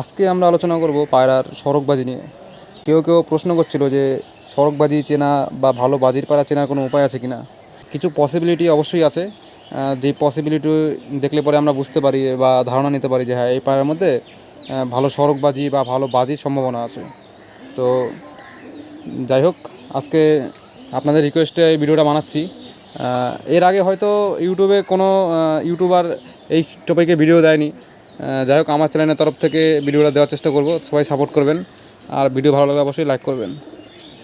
আজকে আমরা আলোচনা করব পায়রার সড়কবাজি নিয়ে। কেউ কেউ প্রশ্ন করছিল যে সড়কবাজি চেনা বা ভালো বাজির পায়রা চেনার কোনো উপায় আছে কি না। কিছু পসিবিলিটি অবশ্যই আছে, যেই পসিবিলিটি দেখলে পরে আমরা বুঝতে পারি বা ধারণা নিতে পারি যে হ্যাঁ, এই পায়রার মধ্যে ভালো সড়কবাজি বা ভালো বাজির সম্ভাবনা আছে। তো যাই হোক, আজকে আপনাদের রিকোয়েস্টে এই ভিডিওটা বানাচ্ছি। এর আগে হয়তো ইউটিউবে কোনো ইউটিউবার এই টপিকে ভিডিও দেয়নি। যাই হোক, আমার চ্যানেলের তরফ থেকে ভিডিওটা দেওয়ার চেষ্টা করব। সবাই সাপোর্ট করবেন, আর ভিডিও ভালো লাগলে অবশ্যই লাইক করবেন।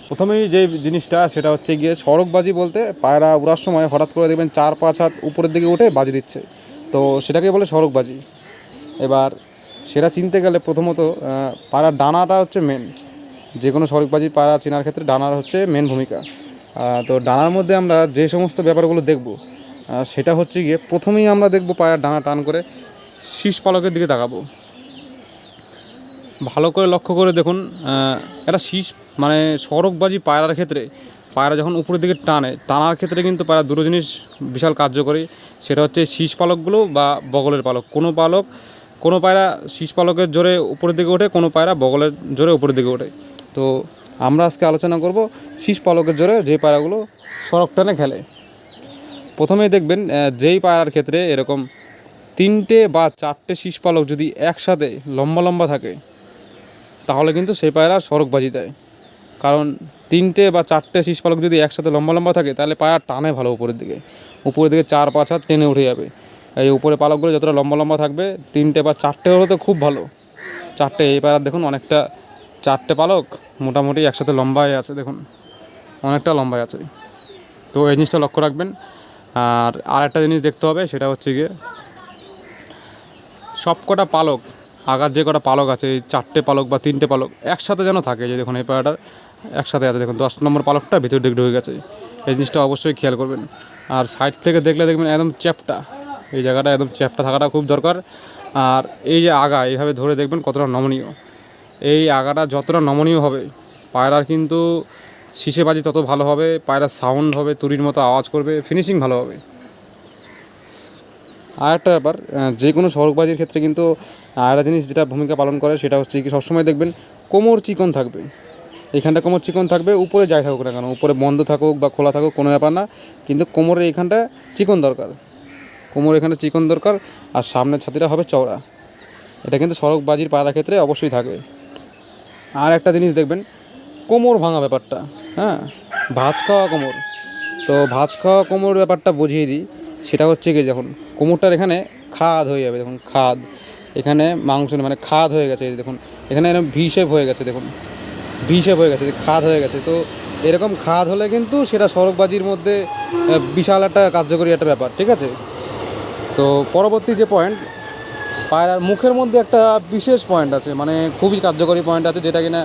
প্রথমেই যে জিনিসটা সেটা হচ্ছে গিয়ে সড়কবাজি বলতে পায়রা উড়ার সময় হঠাৎ করে দেখবেন 4-5 হাত উপরের দিকে উঠে বাজি দিচ্ছে, তো সেটাকে বলে সড়কবাজি। এবার সেটা চিনতে গেলে প্রথমত পায়রার ডানাটা হচ্ছে মেন। যে কোনো সড়কবাজি পায়রা চেনার ক্ষেত্রে ডানার হচ্ছে মেন ভূমিকা। তো ডানার মধ্যে আমরা যে সমস্ত ব্যাপারগুলো দেখব সেটা হচ্ছে গিয়ে প্রথমেই আমরা দেখব পায়রার ডানা টান করে শীষ পালকের দিকে তাকাবো। ভালো করে লক্ষ্য করে দেখুন, এটা শীষ মানে সড়কবাজি পায়রার ক্ষেত্রে পায়রা যখন উপরের দিকে টানার ক্ষেত্রে কিন্তু পায়রা দুটো জিনিস বিশাল কার্যকরী। সেটা হচ্ছে শীষ পালকগুলো বা বগলের পালক। কোনো পায়রা শীষ পালকের জোরে উপরের দিকে ওঠে, কোনো পায়রা বগলের জোরে উপরের দিকে ওঠে। তো আমরা আজকে আলোচনা করব শীষ পালকের জোরে যে পায়রাগুলো সড়ক টানে খেলে। প্রথমেই দেখবেন যেই পায়রার ক্ষেত্রে এরকম 3টে বা 4টে শীষ পালক যদি একসাথে লম্বা লম্বা থাকে তাহলে কিন্তু সেই পায়রা সড়কবাজি দেয়। কারণ 3টে বা 4টে শীষ পালক যদি একসাথে লম্বা লম্বা থাকে তাহলে পায়রা টানে ভালো উপরের দিকে 4-5 হাত টেনে উঠে যাবে। এই উপরে পালকগুলো যতটা লম্বা লম্বা থাকবে, 3টে বা 4টে হলে তো খুব ভালো। 4টে, এই পায়রার দেখুন অনেকটা 4টে পালক মোটামুটি একসাথে লম্বায় আছে, দেখুন অনেকটা লম্বায় আছে। তো এই জিনিসটা লক্ষ্য রাখবেন। আর একটা জিনিস দেখতে হবে, সেটা হচ্ছে গিয়ে সব কটা পালক, আগার যে কটা পালক আছে, এই 4টে পালক বা 3টে পালক একসাথে যেন থাকে। যে দেখুন এই পায়রাটার একসাথে আছে, দেখুন 10 নম্বর পালকটা ভিতর দিকে ঢুকে গেছে। এই জিনিসটা অবশ্যই খেয়াল করবেন। আর সাইড থেকে দেখলে দেখবেন একদম চ্যাপটা, এই জায়গাটা একদম চ্যাপটা থাকাটা খুব দরকার। আর এই যে আগা, এইভাবে ধরে দেখবেন কতটা নমনীয়। এই আগাটা যতটা নমনীয় হবে পায়রার কিন্তু শীষে বাজি তত ভালো হবে, পায়রার সাউন্ড হবে, তুরির মতো আওয়াজ করবে, ফিনিশিং ভালো হবে। আর একটা ব্যাপার, যে কোনো সড়কবাজির ক্ষেত্রে কিন্তু আরেকটা জিনিস যেটা ভূমিকা পালন করে সেটা হচ্ছে কি, সবসময় দেখবেন কোমর চিকন থাকবে। এখানটা কোমর চিকন থাকবে, উপরে যাই থাকুক না কেন, উপরে বন্ধ থাকুক বা খোলা থাকুক কোনো ব্যাপার না, কিন্তু কোমরের এইখানটা চিকন দরকার। কোমর এখানে চিকন দরকার, আর সামনের ছাতিটা হবে চওড়া। এটা কিন্তু সড়কবাজির পায়রার ক্ষেত্রে অবশ্যই থাকবে। আর একটা জিনিস দেখবেন, কোমর ভাঙা ব্যাপারটা, হ্যাঁ, ভাঁজ খাওয়া কোমর। তো ভাঁজ খাওয়া কোমর ব্যাপারটা বুঝিয়ে দিই। সেটা হচ্ছে কি, যখন কোমরটার এখানে খাদ হয়ে যাবে, দেখুন খাদ, এখানে মাংস মানে খাদ হয়ে গেছে, দেখুন এখানে এরকম ভি শেপ হয়ে গেছে, দেখুন ভি শেপ হয়ে গেছে, খাদ হয়ে গেছে। তো এরকম খাদ হলে কিন্তু সেটা সড়কবাজির মধ্যে বিশাল একটা কার্যকরী একটা ব্যাপার, ঠিক আছে। তো পরবর্তী যে পয়েন্ট, পায়রার মুখের মধ্যে একটা বিশেষ পয়েন্ট আছে, মানে খুবই কার্যকরী পয়েন্ট আছে, যেটা কিনা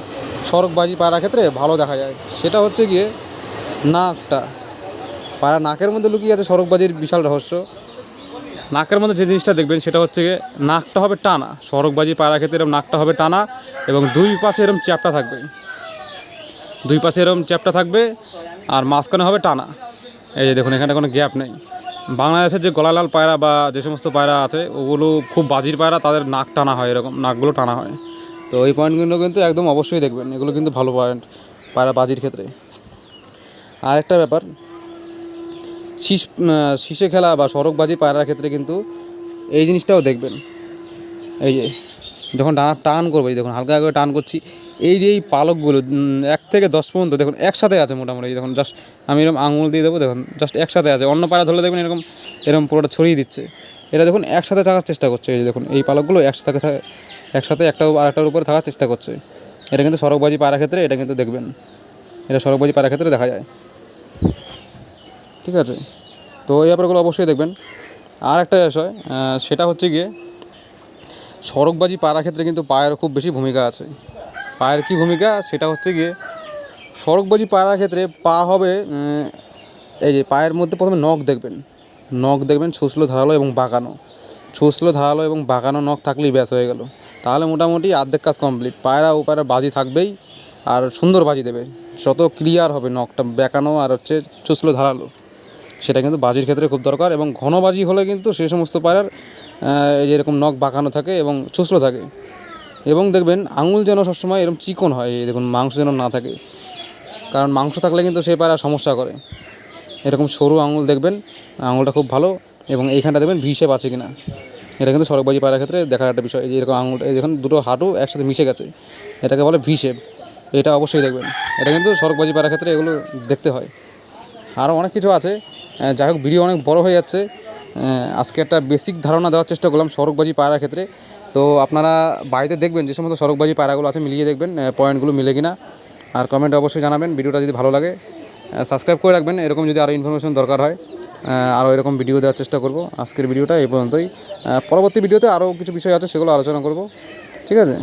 সড়কবাজি পায়রার ক্ষেত্রে ভালো দেখা যায়। সেটা হচ্ছে গিয়ে নাকটা। পায়রা নাকের মধ্যে লুকিয়ে আছে সড়কবাজির বিশাল রহস্য। নাকের মধ্যে যে জিনিসটা দেখবেন সেটা হচ্ছে গিয়ে নাকটা হবে টানা। সড়কবাজি পায়রা ক্ষেত্রে এরকম নাকটা হবে টানা, এবং দুই পাশে এরকম চ্যাপটা থাকবে, দুই পাশে এরকম চ্যাপটা থাকবে, আর মাঝখানে হবে টানা। এই যে দেখুন এখানে কোনো গ্যাপ নেই। বাংলাদেশের যে গলালাল পায়রা বা যে সমস্ত পায়রা আছে ওগুলো খুব বাজির পায়রা, তাদের নাক টানা হয়, এরকম নাকগুলো টানা হয়। তো এই পয়েন্টগুলো কিন্তু একদম অবশ্যই দেখবেন, এগুলো কিন্তু ভালো পয়েন্ট পায়রা বাজির ক্ষেত্রে। আর একটা ব্যাপার, শীষে খেলা বা সড়কবাজি পায়রার ক্ষেত্রে কিন্তু এই জিনিসটাও দেখবেন। এই যে যখন টান করবো, দেখুন হালকা করে টান করছি, এই যে এই পালকগুলো 1 থেকে 10 পর্যন্ত দেখুন একসাথে আছে মোটামুটি। দেখুন জাস্ট আমি এরকম আঙুল দিয়ে দেবো, দেখুন জাস্ট একসাথে আছে। অন্য পায়রা ধরলে দেখবেন এরকম এরকম পুরোটা ছড়িয়ে দিচ্ছে, এটা দেখুন একসাথে থাকার চেষ্টা করছে। এই যে দেখুন এই পালকগুলো একসাথে একটা আরেকটার উপরে থাকার চেষ্টা করছে। এটা কিন্তু সড়কবাজি পায়রার ক্ষেত্রে এটা কিন্তু দেখবেন, এটা সড়কবাজি পায়রার ক্ষেত্রে দেখা যায়, ঠিক আছে। তো এই ব্যাপারগুলো অবশ্যই দেখবেন। আর একটা বিষয়, সেটা হচ্ছে গিয়ে সড়কবাজি পায়রার ক্ষেত্রে কিন্তু পায়ের খুব বেশি ভূমিকা আছে। পায়ের কী ভূমিকা, সেটা হচ্ছে গিয়ে সড়কবাজি পায়রার ক্ষেত্রে পা হবে, এই যে পায়ের মধ্যে প্রথমে নখ দেখবেন ছুঁচলো ধারালো এবং বাঁকানো। ছুঁচলো ধারালো এবং বাঁকানো নখ থাকলেই ব্যাস হয়ে গেল, তাহলে মোটামুটি অর্ধেক কাজ কমপ্লিট। পায়রা ও পায়রা বাজি থাকবেই, আর সুন্দর বাজি দেবে। যত ক্লিয়ার হবে নখটা বেঁকানো আর হচ্ছে ছুঁচলো ধারালো, সেটা কিন্তু বাজির ক্ষেত্রে খুব দরকার। এবং ঘন বাজি হলে কিন্তু সেই সমস্ত পায়রার এই যেরকম নখ বাঁকানো থাকে এবং ছুঁচলো থাকে, এবং দেখবেন আঙুল যেন সবসময় এরকম চিকন হয়, এই দেখুন মাংস যেন না থাকে, কারণ মাংস থাকলে কিন্তু সে পায়রা সমস্যা করে। এরকম সরু আঙুল দেখবেন, আঙুলটা খুব ভালো, এবং এইখানটা দেখবেন ভি শেপ আছে কিনা। এটা কিন্তু সরগবাজি পায়রার ক্ষেত্রে দেখার একটা বিষয়, এই যে এরকম আঙুলটা, এই দেখুন দুটো হাঁটু একসাথে মিশে গেছে, এটাকে বলে ভি শেপ। এটা অবশ্যই দেখবেন, এটা কিন্তু সরগবাজি পায়রার ক্ষেত্রে এগুলো দেখতে হয়। আরও অনেক কিছু আছে। যাই হোক, ভিডিও অনেক বড় হয়ে যাচ্ছে। আজকে একটা বেসিক ধারণা দেওয়ার চেষ্টা করলাম সরগবাজি পায়রার ক্ষেত্রে। তো আপনারা বাড়িতে দেখবেন যে সমস্ত সরগবাজি পায়রাগুলো আছে, মিলিয়ে দেখবেন পয়েন্টগুলো মিলে কিনা। আর কমেন্টে অবশ্যই জানাবেন। ভিডিওটা যদি ভালো লাগে সাবস্ক্রাইব করে রাখবেন, এরকম যদি আরও ইনফরমেশন দরকার হয় আরও এরকম ভিডিও দেওয়ার চেষ্টা করব। আজকের ভিডিওটা এই পর্যন্তই। পরবর্তী ভিডিওতে আরও কিছু বিষয় আছে, সেগুলো আলোচনা করব। ঠিক আছে।